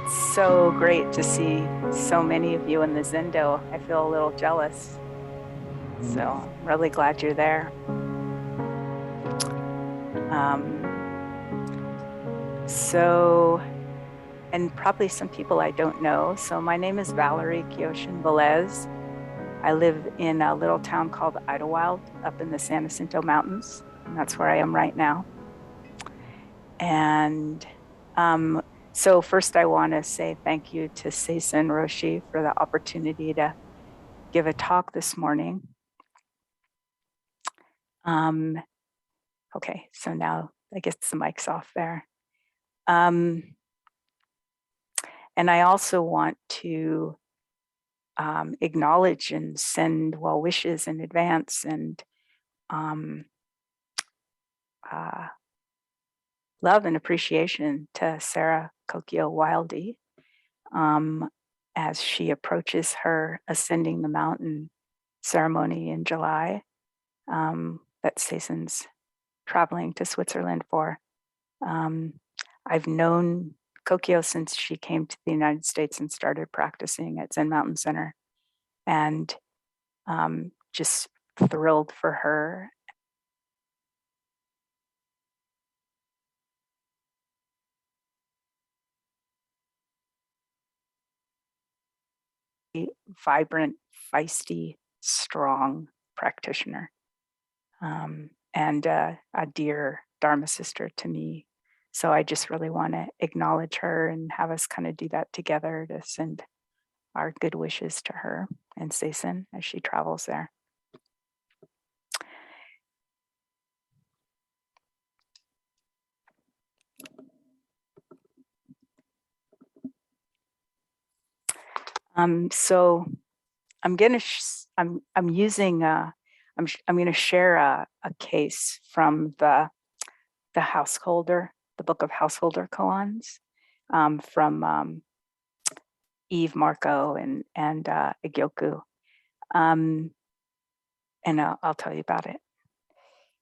It's so great to see so many of you in the Zendo. I feel a little jealous. So I'm really glad you're there. Um, so, and probably some people I don't know. So my name is Valerie Kyoshin Velez. I live in a little town called Idlewild up in the San Jacinto Mountains, and that's where I am right now. And um, so first I want to say thank you to Seisan Roshi for the opportunity to give a talk this morning. Um, okay, so now I guess the mic's off there. Um, and I also want to acknowledge and send well wishes in advance and um, uh, love and appreciation to Sarah Kokio Wildy um, as she approaches her ascending the mountain ceremony in July that Seisan's traveling to Switzerland for. I've known Kokio since she came to the United States and started practicing at Zen Mountain Center, and just thrilled for her. Vibrant, feisty, strong practitioner, and a dear Dharma sister to me. So I just really want to acknowledge her and have us kind of do that together to send our good wishes to her and Seisan as she travels there. So I'm gonna I'm using I'm gonna share a case from the householder, the book of householder koans from Eve Marco and Igyoku, um, and I'll tell you about it.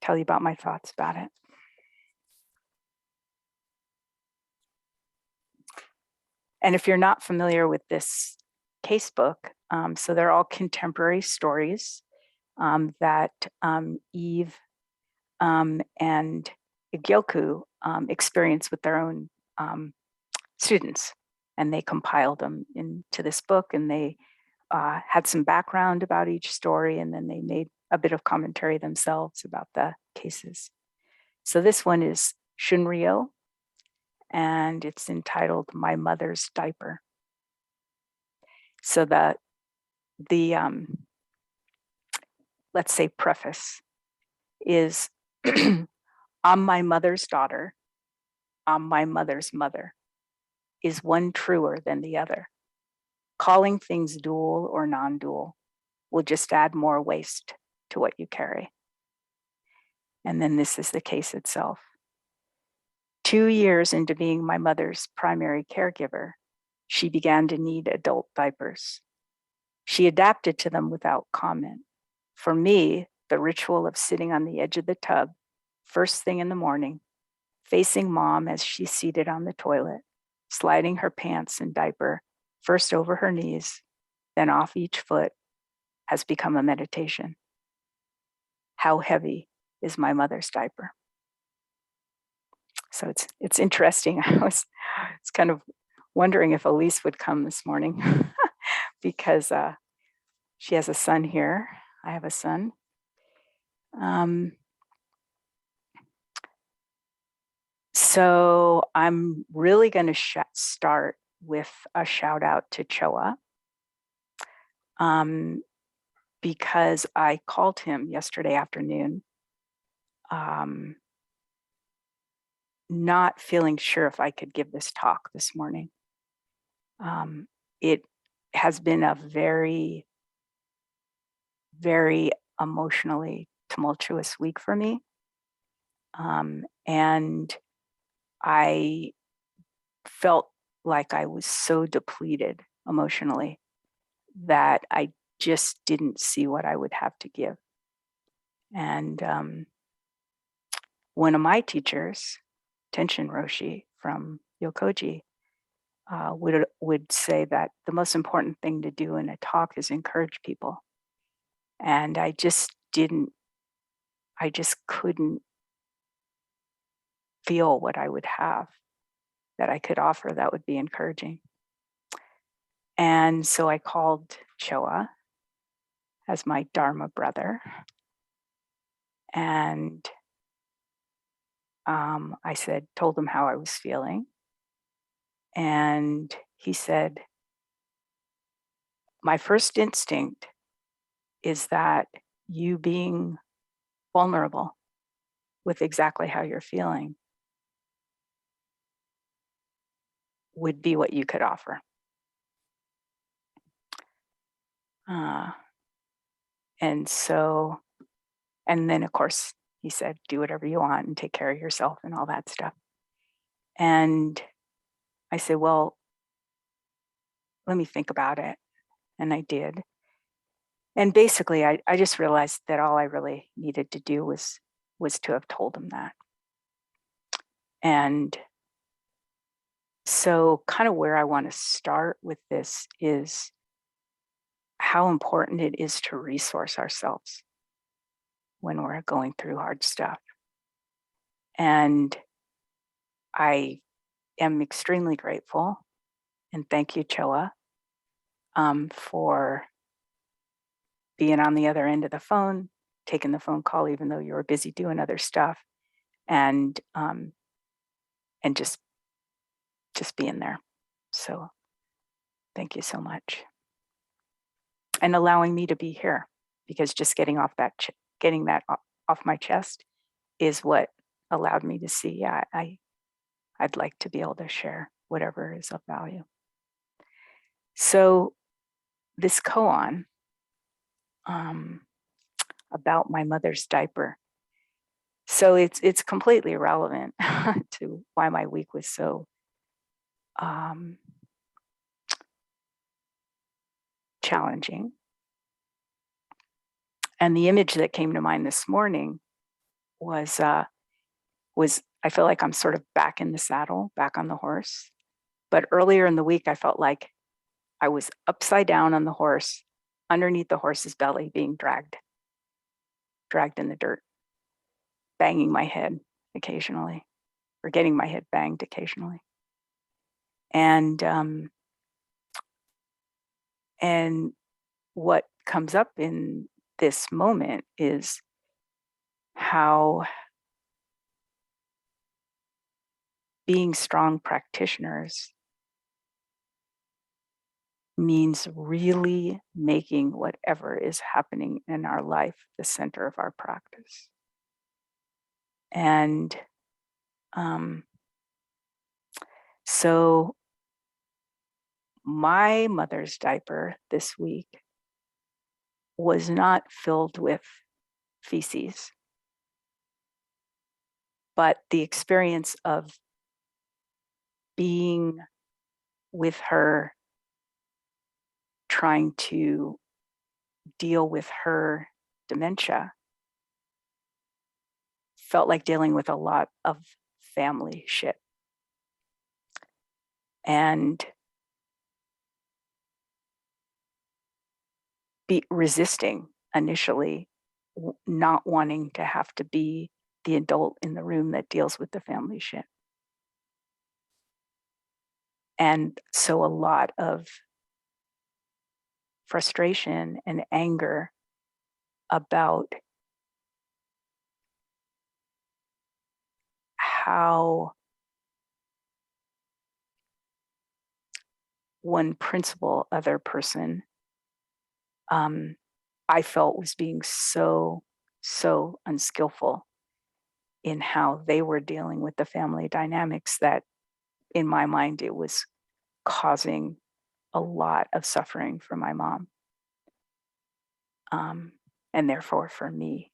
Tell you about my thoughts about it. And if you're not familiar with this case book, so they're all contemporary stories that Eve and Gyoku experience with their own students. And they compiled them into this book, and they had some background about each story, and then they made a bit of commentary themselves about the cases. So this one is Shunryo, and it's entitled My Mother's Diaper. So the let's say preface is I'm my mother's daughter, I'm my mother's mother. Is one truer than the other? Calling things dual or non-dual will just add more waste to what you carry. And then this is the case itself. 2 years into being my mother's primary caregiver, she began to need adult diapers. She adapted to them without comment. For me, the ritual of sitting on the edge of the tub, first thing in the morning, facing mom as she's seated on the toilet, sliding her pants and diaper first over her knees, then off each foot, has become a meditation. How heavy is my mother's diaper? So it's interesting. I was kind of wondering if Elise would come this morning because she has a son here. I have a son. So I'm really going to start with a shout out to Choa because I called him yesterday afternoon, not feeling sure if I could give this talk this morning. It has been a very, very emotionally tumultuous week for me. And I felt like I was so depleted emotionally that I just didn't see what I would have to give. And one of my teachers, Tenshin Roshi from Yokoji, would say that the most important thing to do in a talk is encourage people. And I just couldn't feel what I would have that I could offer that would be encouraging. And so I called Choa as my Dharma brother. And I told him how I was feeling. And he said, my first instinct is that you being vulnerable with exactly how you're feeling would be what you could offer. And so, and then of course, he said, do whatever you want and take care of yourself and all that stuff. And I said, well, let me think about it. And I did. And basically, I just realized that all I really needed to do was to have told him that. And so kind of where I want to start with this is how important it is to resource ourselves when we're going through hard stuff. And I am extremely grateful, and thank you, Choa, for being on the other end of the phone, taking the phone call, even though you were busy doing other stuff, and just being there. So thank you so much. And allowing me to be here, because just getting that off my chest is what allowed me to see, yeah, I'd like to be able to share whatever is of value. So this koan about my mother's diaper. So it's completely irrelevant to why my week was so challenging. And the image that came to mind this morning was I feel like I'm sort of back in the saddle, back on the horse. But earlier in the week, I felt like I was upside down on the horse, underneath the horse's belly, being dragged in the dirt, banging my head occasionally, or getting my head banged occasionally. And what comes up in this moment is how being strong practitioners means really making whatever is happening in our life the center of our practice. And so my mother's diaper this week was not filled with feces, but the experience of being with her, trying to deal with her dementia, felt like dealing with a lot of family shit. And be resisting initially, not wanting to have to be the adult in the room that deals with the family shit. And so a lot of frustration and anger about how one principal other person I felt was being so unskillful in how they were dealing with the family dynamics, that in my mind it was causing a lot of suffering for my mom, and therefore for me.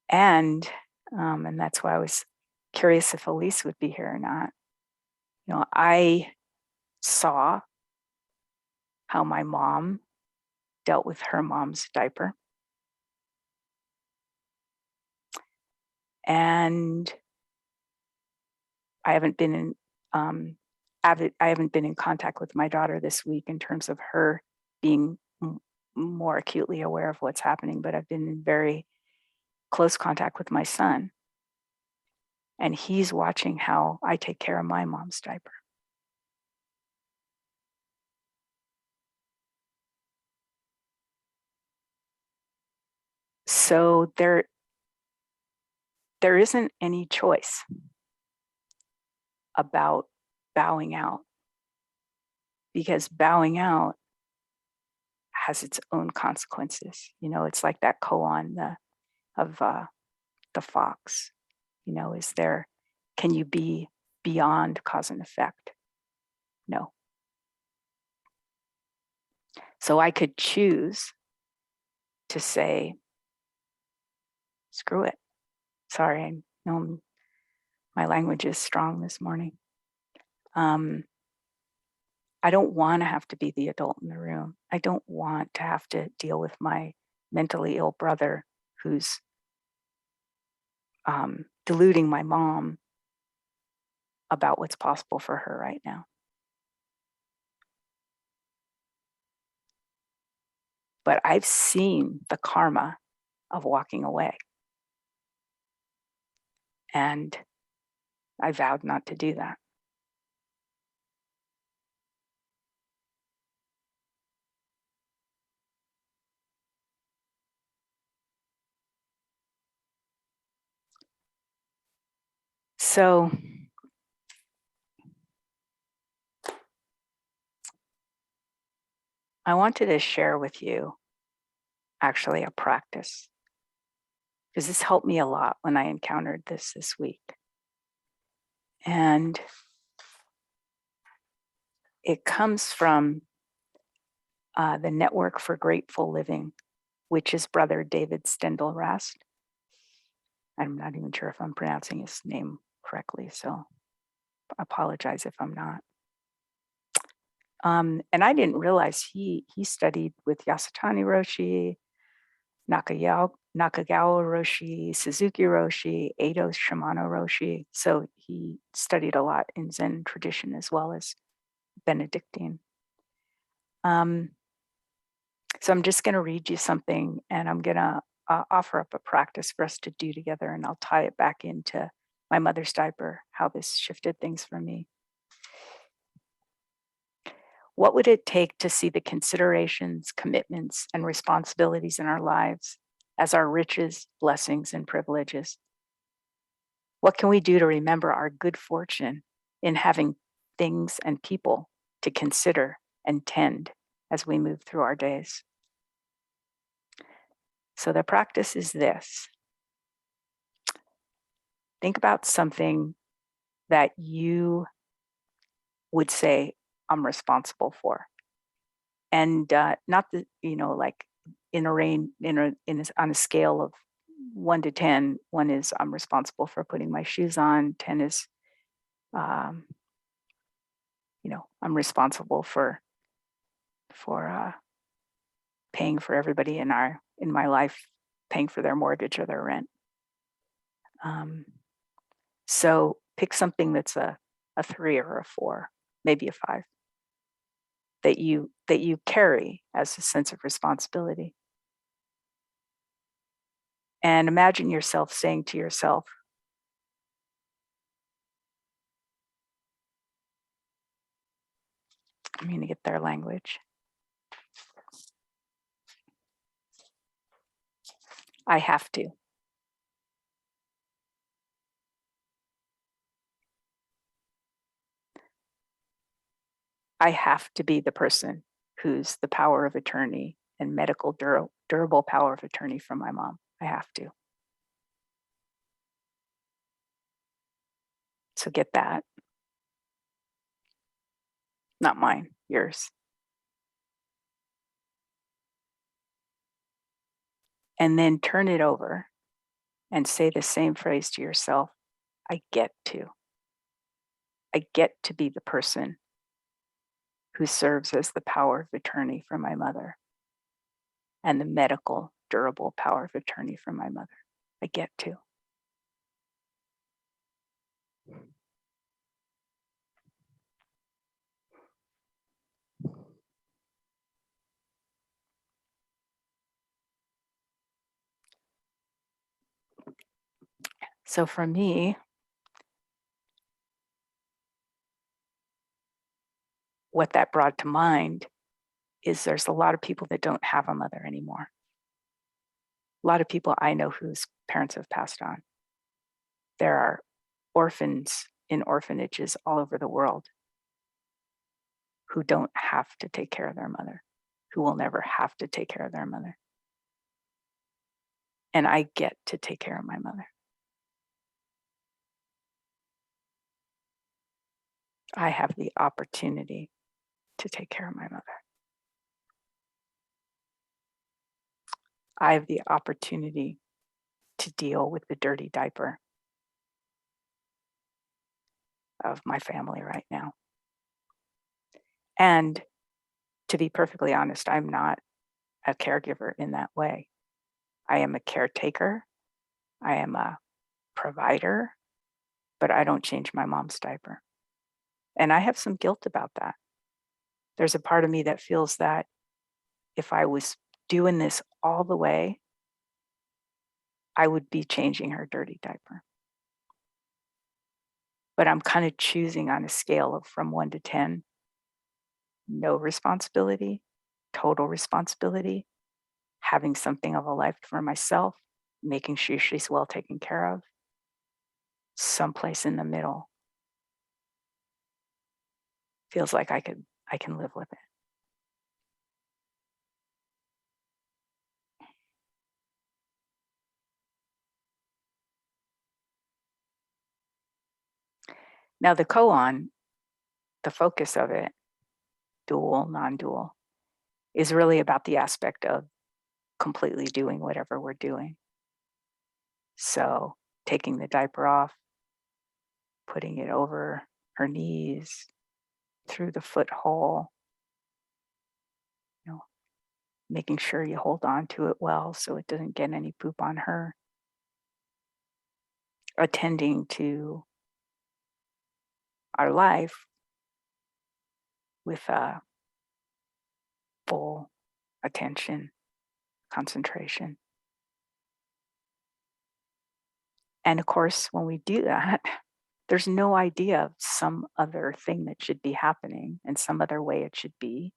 And that's why I was curious if Elise would be here or not. You know, I saw how my mom dealt with her mom's diaper. And I haven't been in I haven't been in contact with my daughter this week in terms of her being more acutely aware of what's happening, but I've been in very close contact with my son, and he's watching how I take care of my mom's diaper. So there isn't any choice about bowing out, because bowing out has its own consequences. You know, it's like that koan of the fox. You know, can you be beyond cause and effect? No. So I could choose to say, screw it. Sorry, I know my language is strong this morning. I don't want to have to be the adult in the room. I don't want to have to deal with my mentally ill brother who's deluding my mom about what's possible for her right now. But I've seen the karma of walking away. And I vowed not to do that. So I wanted to share with you actually a practice, because this helped me a lot when I encountered this week. And it comes from the Network for Grateful Living, which is brother David Steindl-Rast. I'm not even sure if I'm pronouncing his name correctly, so I apologize if I'm not. And I didn't realize he studied with Yasutani Roshi, Nakagawa Roshi, Suzuki Roshi, Edo Shimano Roshi. So he studied a lot in Zen tradition as well as Benedictine. So I'm just going to read you something, and I'm going to offer up a practice for us to do together, and I'll tie it back into my mother's diaper, how this shifted things for me. What would it take to see the considerations, commitments, and responsibilities in our lives as our riches, blessings, and privileges? What can we do to remember our good fortune in having things and people to consider and tend as we move through our days? So the practice is this. Think about something that you would say, I'm responsible for. And not the, like on a scale of 1 to 10, 1 is I'm responsible for putting my shoes on, 10 is, I'm responsible for paying for everybody in my life, paying for their mortgage or their rent. So pick something that's a 3 or a 4, maybe a 5, that you carry as a sense of responsibility. And imagine yourself saying to yourself, I'm going to get their language. I have to. I have to be the person who's the power of attorney and medical durable power of attorney for my mom. I have to. So get that. Not mine, yours. And then turn it over and say the same phrase to yourself. I get to. I get to be the person who serves as the power of attorney for my mother and the medical durable power of attorney for my mother. I get to. So for me, what that brought to mind is there's a lot of people that don't have a mother anymore. A lot of people I know whose parents have passed on. There are orphans in orphanages all over the world who don't have to take care of their mother, who will never have to take care of their mother. And I get to take care of my mother. I have the opportunity to take care of my mother. I have the opportunity to deal with the dirty diaper of my family right now. And to be perfectly honest, I'm not a caregiver in that way. I am a caretaker, I am a provider, but I don't change my mom's diaper. And I have some guilt about that. There's a part of me that feels that if I was doing this all the way, I would be changing her dirty diaper. But I'm kind of choosing on a scale of from 1 to 10, no responsibility, total responsibility, having something of a life for myself, making sure she's well taken care of, someplace in the middle. Feels like I can live with it. Now the koan, the focus of it, dual, non-dual, is really about the aspect of completely doing whatever we're doing. So taking the diaper off, putting it over her knees, through the foot hole, you know, making sure you hold on to it well so it doesn't get any poop on her, attending to our life with full attention, concentration. And of course, when we do that, there's no idea of some other thing that should be happening and some other way it should be.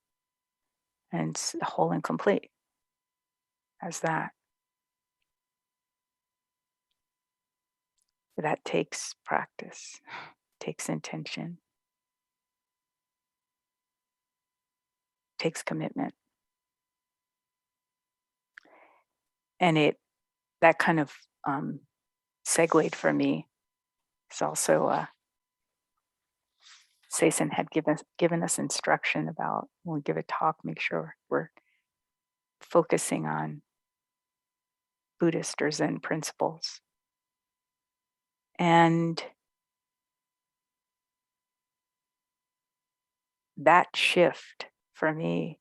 And it's whole and complete as that. But that takes practice, takes intention, takes commitment. And that kind of segued for me. It's also Saison had given us instruction about when we give a talk, make sure we're focusing on Buddhist or Zen principles. And that shift for me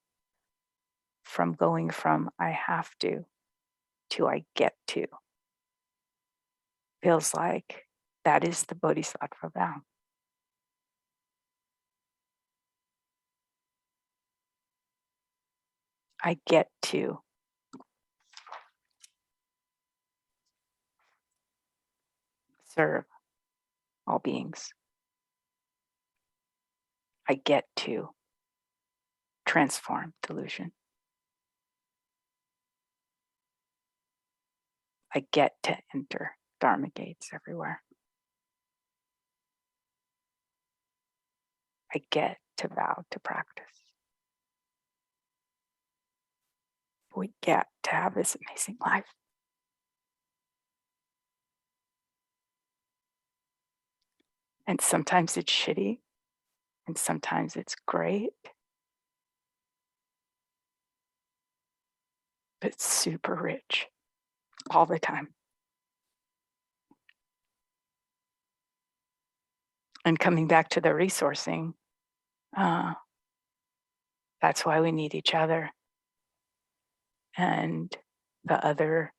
from going from I have to I get to feels like that is the Bodhisattva vow. I get to serve all beings. I get to transform delusion. I get to enter Dharma gates everywhere. I get to vow to practice. We get to have this amazing life. And sometimes it's shitty, and sometimes it's great, but it's super rich all the time. And coming back to the resourcing, that's why we need each other. And the other,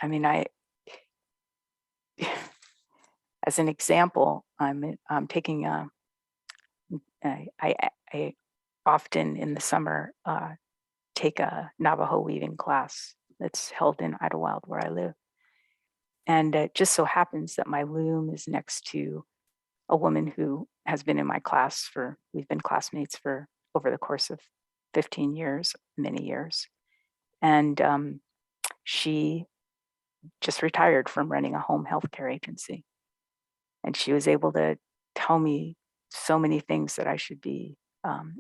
I mean, as as an example, I'm taking I often in the summer take a Navajo weaving class that's held in Idlewild where I live. And it just so happens that my loom is next to a woman who has been in my class we've been classmates for over the course of 15 years, many years. And she just retired from running a home healthcare agency. And she was able to tell me so many things that I should be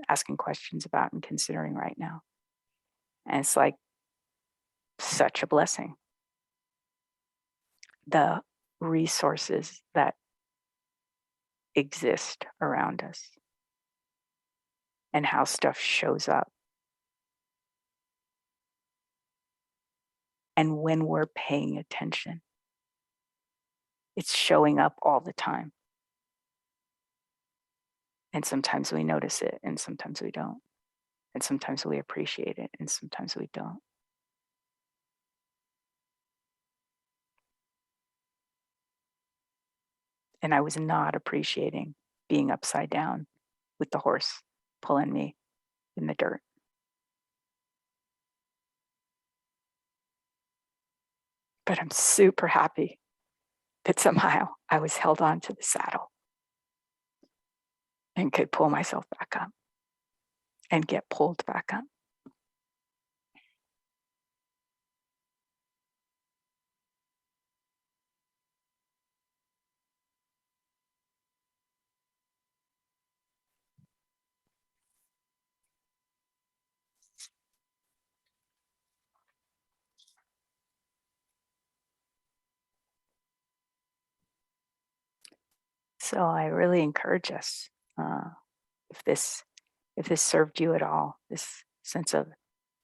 asking questions about and considering right now. And it's like such a blessing. The resources that exist around us and how stuff shows up. And when we're paying attention, it's showing up all the time. And sometimes we notice it, and sometimes we don't. And sometimes we appreciate it, and sometimes we don't. And I was not appreciating being upside down with the horse pulling me in the dirt. But I'm super happy that somehow I was held on to the saddle and could pull myself back up and get pulled back up. So I really encourage us, if this served you at all, this sense of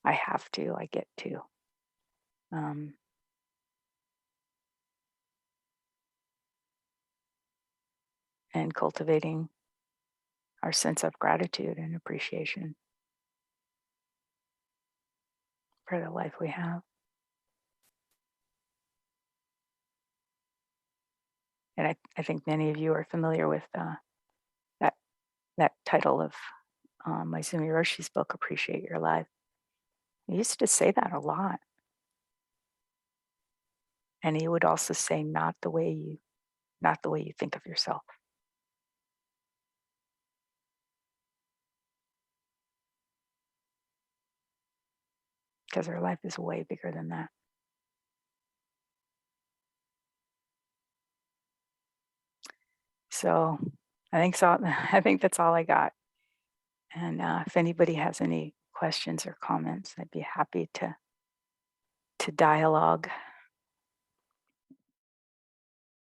I have to, I get to, and cultivating our sense of gratitude and appreciation for the life we have. And I think many of you are familiar with that title of Izumi Roshi's book, Appreciate Your Life. He used to say that a lot. And he would also say, not the way you think of yourself. Because our life is way bigger than that. So I think that's all I got. And if anybody has any questions or comments, I'd be happy to dialogue.